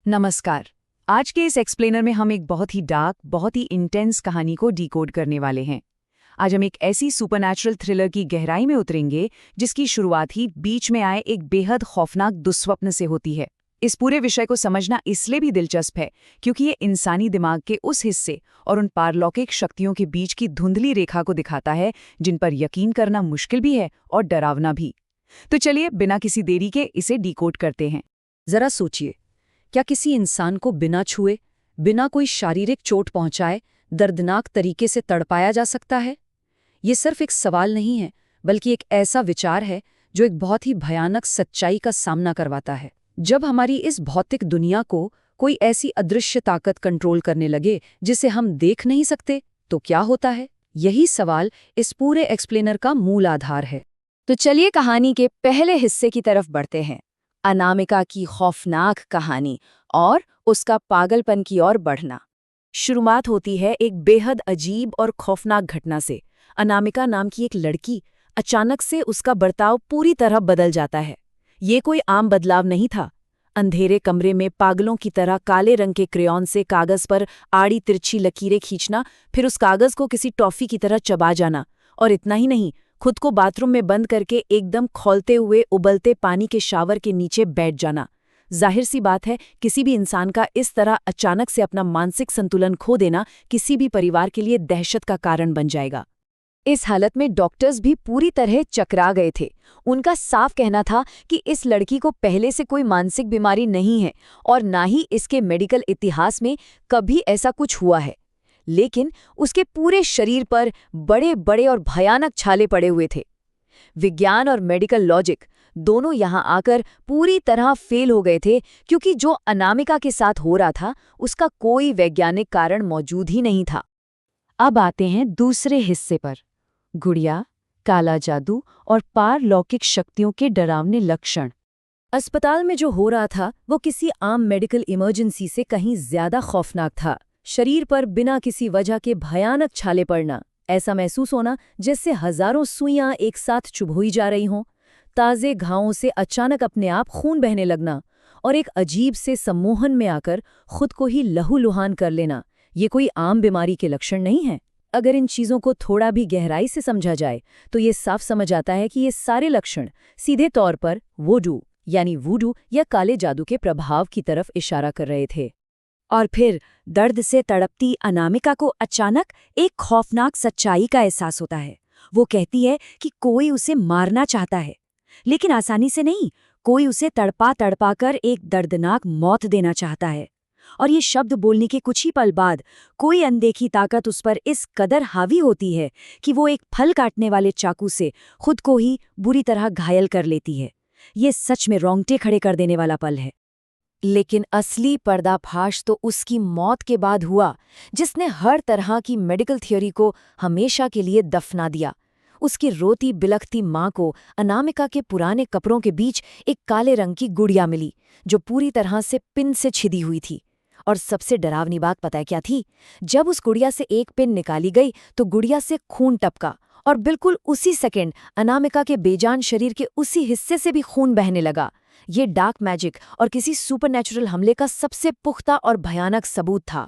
नमस्कार। आज के इस एक्सप्लेनर में हम एक बहुत ही डार्क, बहुत ही इंटेंस कहानी को डिकोड करने वाले हैं। आज हम एक ऐसी सुपरनैचुरल थ्रिलर की गहराई में उतरेंगे जिसकी शुरुआत ही बीच में आए एक बेहद खौफनाक दुस्वप्न से होती है। इस पूरे विषय को समझना इसलिए भी दिलचस्प है क्योंकि ये इंसानी दिमाग के उस हिस्से और उन पारलौकिक शक्तियों के बीच की धुंधली रेखा को दिखाता है जिन पर यकीन करना मुश्किल भी है और डरावना भी। तो चलिए बिना किसी देरी के इसे डिकोड करते हैं। जरा सोचिए, क्या किसी इंसान को बिना छुए, बिना कोई शारीरिक चोट पहुंचाए दर्दनाक तरीके से तड़पाया जा सकता है? ये सिर्फ एक सवाल नहीं है, बल्कि एक ऐसा विचार है जो एक बहुत ही भयानक सच्चाई का सामना करवाता है। जब हमारी इस भौतिक दुनिया को कोई ऐसी अदृश्य ताकत कंट्रोल करने लगे जिसे हम देख नहीं सकते, तो क्या होता है? यही सवाल इस पूरे एक्सप्लेनर का मूल आधार है। तो चलिए कहानी के पहले हिस्से की तरफ बढ़ते हैं। अनामिका की खौफनाक कहानी और उसका पागलपन की ओर बढ़ना। शुरुआत होती है एक बेहद अजीब और खौफनाक घटना से। अनामिका नाम की एक लड़की, अचानक से उसका बर्ताव पूरी तरह बदल जाता है। ये कोई आम बदलाव नहीं था। अंधेरे कमरे में पागलों की तरह काले रंग के क्रेयॉन से कागज पर आड़ी तिरछी लकीरें खींचना, फिर उस कागज को किसी टॉफी की तरह चबा जाना, और इतना ही नहीं, खुद को बाथरूम में बंद करके एकदम खौलते हुए उबलते पानी के शावर के नीचे बैठ जाना। जाहिर सी बात है, किसी भी इंसान का इस तरह अचानक से अपना मानसिक संतुलन खो देना किसी भी परिवार के लिए दहशत का कारण बन जाएगा। इस हालत में डॉक्टर्स भी पूरी तरह चकरा गए थे। उनका साफ कहना था कि इस लड़की को पहले से कोई मानसिक बीमारी नहीं है और ना ही इसके मेडिकल इतिहास में कभी ऐसा कुछ हुआ है। लेकिन उसके पूरे शरीर पर बड़े बड़े और भयानक छाले पड़े हुए थे। विज्ञान और मेडिकल लॉजिक दोनों यहां आकर पूरी तरह फेल हो गए थे, क्योंकि जो अनामिका के साथ हो रहा था उसका कोई वैज्ञानिक कारण मौजूद ही नहीं था। अब आते हैं दूसरे हिस्से पर। गुड़िया, काला जादू और पारलौकिक शक्तियों के डरावने लक्षण। अस्पताल में जो हो रहा था वो किसी आम मेडिकल इमरजेंसी से कहीं ज्यादा खौफनाक था। शरीर पर बिना किसी वजह के भयानक छाले पड़ना, ऐसा महसूस होना जैसे हजारों सुइयां एक साथ चुभोई जा रही हों, ताजे घावों से अचानक अपने आप खून बहने लगना और एक अजीब से सम्मोहन में आकर खुद को ही लहूलुहान कर लेना, ये कोई आम बीमारी के लक्षण नहीं है। अगर इन चीजों को थोड़ा भी गहराई से समझा जाए तो ये साफ समझ आता है कि ये सारे लक्षण सीधे तौर पर वोडू यानी वूडू या काले जादू के प्रभाव की तरफ इशारा कर रहे थे। और फिर दर्द से तड़पती अनामिका को अचानक एक खौफनाक सच्चाई का एहसास होता है। वो कहती है कि कोई उसे मारना चाहता है, लेकिन आसानी से नहीं, कोई उसे तड़पा तड़पा कर एक दर्दनाक मौत देना चाहता है। और ये शब्द बोलने के कुछ ही पल बाद कोई अनदेखी ताकत उस पर इस कदर हावी होती है कि वो एक फल काटने वाले चाकू से खुद को ही बुरी तरह घायल कर लेती है। ये सच में रोंगटे खड़े कर देने वाला पल है। लेकिन असली पर्दाफाश तो उसकी मौत के बाद हुआ, जिसने हर तरह की मेडिकल थ्योरी को हमेशा के लिए दफना दिया। उसकी रोती बिलखती माँ को अनामिका के पुराने कपड़ों के बीच एक काले रंग की गुड़िया मिली, जो पूरी तरह से पिन से छिदी हुई थी। और सबसे डरावनी बात पता है क्या थी? जब उस गुड़िया से एक पिन निकाली गई तो गुड़िया से खून टपका, और बिल्कुल उसी सेकंड अनामिका के बेजान शरीर के उसी हिस्से से भी खून बहने लगा। ये डार्क मैजिक और किसी सुपरनैचुरल हमले का सबसे पुख्ता और भयानक सबूत था।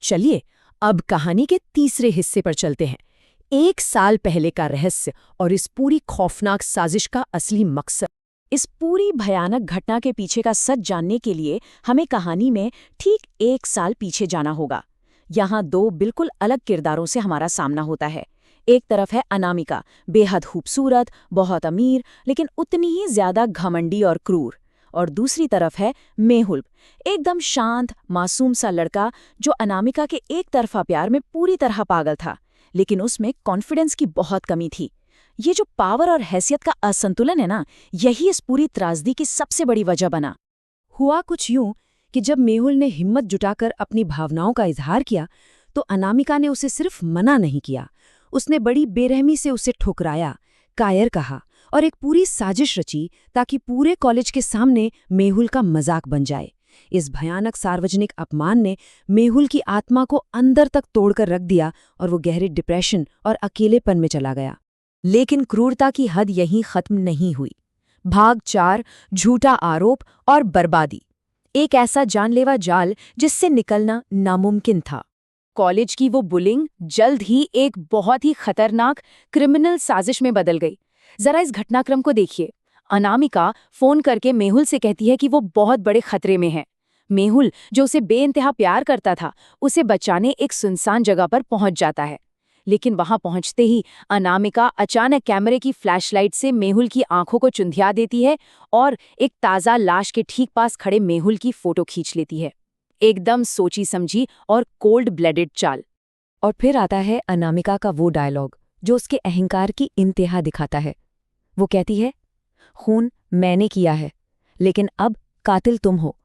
चलिए अब कहानी के तीसरे हिस्से पर चलते हैं। 1 साल पहले का रहस्य और इस पूरी खौफनाक साजिश का असली मकसद। इस पूरी भयानक घटना के पीछे का सच जानने के लिए हमें कहानी में ठीक 1 साल पीछे जाना होगा। यहाँ 2 बिल्कुल अलग किरदारों से हमारा सामना होता है। एक तरफ है अनामिका, बेहद खूबसूरत, बहुत अमीर, लेकिन उतनी ही ज्यादा घमंडी और क्रूर। और दूसरी तरफ है मेहुल, एकदम शांत, मासूम सा लड़का जो अनामिका के एक तरफा प्यार में पूरी तरह पागल था, लेकिन उसमें कॉन्फिडेंस की बहुत कमी थी। ये जो पावर और हैसियत का असंतुलन है ना, यही इस पूरी त्रासदी की सबसे बड़ी वजह बना। हुआ कुछ यूं कि जब मेहुल ने हिम्मत जुटाकर अपनी भावनाओं का इजहार किया, तो अनामिका ने उसे सिर्फ मना नहीं किया, उसने बड़ी बेरहमी से उसे ठुकराया, कायर कहा और एक पूरी साजिश रची ताकि पूरे कॉलेज के सामने मेहुल का मजाक बन जाए। इस भयानक सार्वजनिक अपमान ने मेहुल की आत्मा को अंदर तक तोड़कर रख दिया और वो गहरे डिप्रेशन और अकेलेपन में चला गया। लेकिन क्रूरता की हद यहीं खत्म नहीं हुई। भाग 4, झूठा आरोप और बर्बादी। एक ऐसा जानलेवा जाल जिससे निकलना नामुमकिन था। कॉलेज की वो बुलिंग जल्द ही एक बहुत ही खतरनाक क्रिमिनल साजिश में बदल गई। जरा इस घटनाक्रम को देखिए। अनामिका फोन करके मेहुल से कहती है कि वो बहुत बड़े खतरे में है। मेहुल, जो उसे बेइंतहा प्यार करता था, उसे बचाने एक सुनसान जगह पर पहुंच जाता है। लेकिन वहां पहुंचते ही अनामिका अचानक कैमरे की फ्लैशलाइट से मेहुल की आंखों को चुंधिया देती है और एक ताज़ा लाश के ठीक पास खड़े मेहुल की फोटो खींच लेती है। एकदम सोची समझी और कोल्ड ब्लडेड चाल। और फिर आता है अनामिका का वो डायलॉग जो उसके अहंकार की इंतहा दिखाता है। वो कहती है, खून मैंने किया है, लेकिन अब कातिल तुम हो,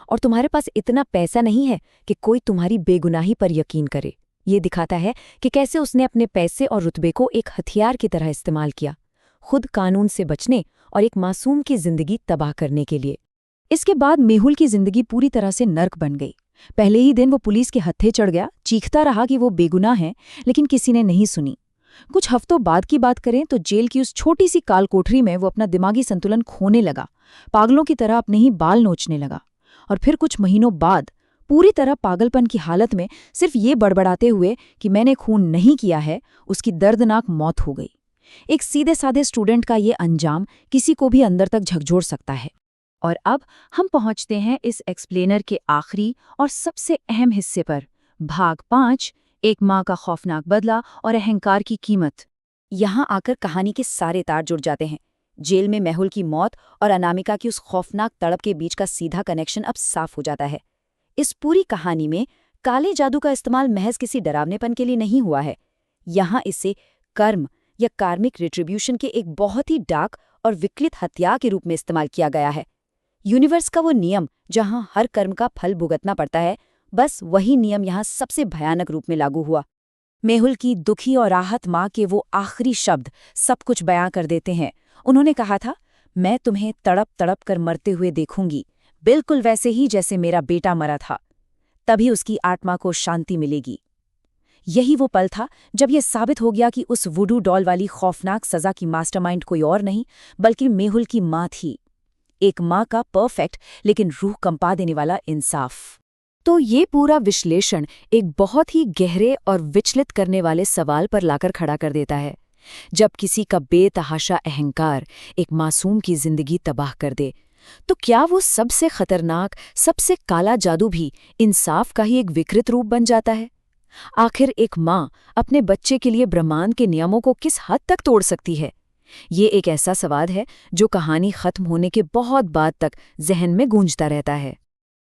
और तुम्हारे पास इतना पैसा नहीं है कि कोई तुम्हारी बेगुनाही पर यकीन करे। ये दिखाता है कि कैसे उसने अपने पैसे और रुतबे को एक हथियार की तरह इस्तेमाल किया, खुद कानून से बचने और एक मासूम की जिंदगी तबाह करने के लिए। इसके बाद मेहुल की जिंदगी पूरी तरह से नर्क बन गई। पहले ही दिन वो पुलिस के हत्थे चढ़ गया, चीखता रहा कि वो बेगुनाह है, लेकिन किसी ने नहीं सुनी। कुछ हफ्तों बाद की बात करें तो जेल की उस छोटी सी काल कोठरी में वो अपना दिमागी संतुलन खोने लगा, पागलों की तरह अपने ही बाल नोचने लगा। और फिर कुछ महीनों बाद पूरी तरह पागलपन की हालत में सिर्फ ये बड़बड़ाते हुए कि मैंने खून नहीं किया है, उसकी दर्दनाक मौत हो गई। एक सीधे साधे स्टूडेंट का ये अंजाम किसी को भी अंदर तक झकझोर सकता है। और अब हम पहुंचते हैं इस एक्सप्लेनर के आखिरी और सबसे अहम हिस्से पर, भाग 5, एक माँ का खौफनाक बदला और अहंकार की कीमत। यहाँ आकर कहानी के सारे तार जुड़ जाते हैं। जेल में मेहुल की मौत और अनामिका की उस खौफनाक तड़प के बीच का सीधा कनेक्शन अब साफ हो जाता है। इस पूरी कहानी में काले जादू का इस्तेमाल महज किसी डरावनेपन के लिए नहीं हुआ है। यहाँ इसे कर्म या कार्मिक रिट्रीब्यूशन के एक बहुत ही डार्क और विकलित हत्या के रूप में इस्तेमाल किया गया है। यूनिवर्स का वो नियम जहाँ हर कर्म का फल भुगतना पड़ता है, बस वही नियम यहाँ सबसे भयानक रूप में लागू हुआ। मेहुल की दुखी और आहत माँ के वो आखिरी शब्द सब कुछ बयां कर देते हैं। उन्होंने कहा था, मैं तुम्हें तड़प तड़प कर मरते हुए देखूंगी, बिल्कुल वैसे ही जैसे मेरा बेटा मरा था। तभी उसकी आत्मा को शांति मिलेगी। यही वो पल था जब यह साबित हो गया कि उस वुडू डॉल वाली खौफनाक सजा की मास्टरमाइंड कोई और नहीं बल्कि मेहुल की माँ थी। एक माँ का परफेक्ट लेकिन रूह कंपा देने वाला इंसाफ। तो ये पूरा विश्लेषण एक बहुत ही गहरे और विचलित करने वाले सवाल पर लाकर खड़ा कर देता है। जब किसी का बेतहाशा अहंकार एक मासूम की जिंदगी तबाह कर दे, तो क्या वो सबसे खतरनाक, सबसे काला जादू भी इंसाफ का ही एक विकृत रूप बन जाता है? आखिर एक माँ अपने बच्चे के लिए ब्रह्मांड के नियमों को किस हद तक तोड़ सकती है? ये एक ऐसा सवाल है जो कहानी खत्म होने के बहुत बाद तक जहन में गूंजता रहता है।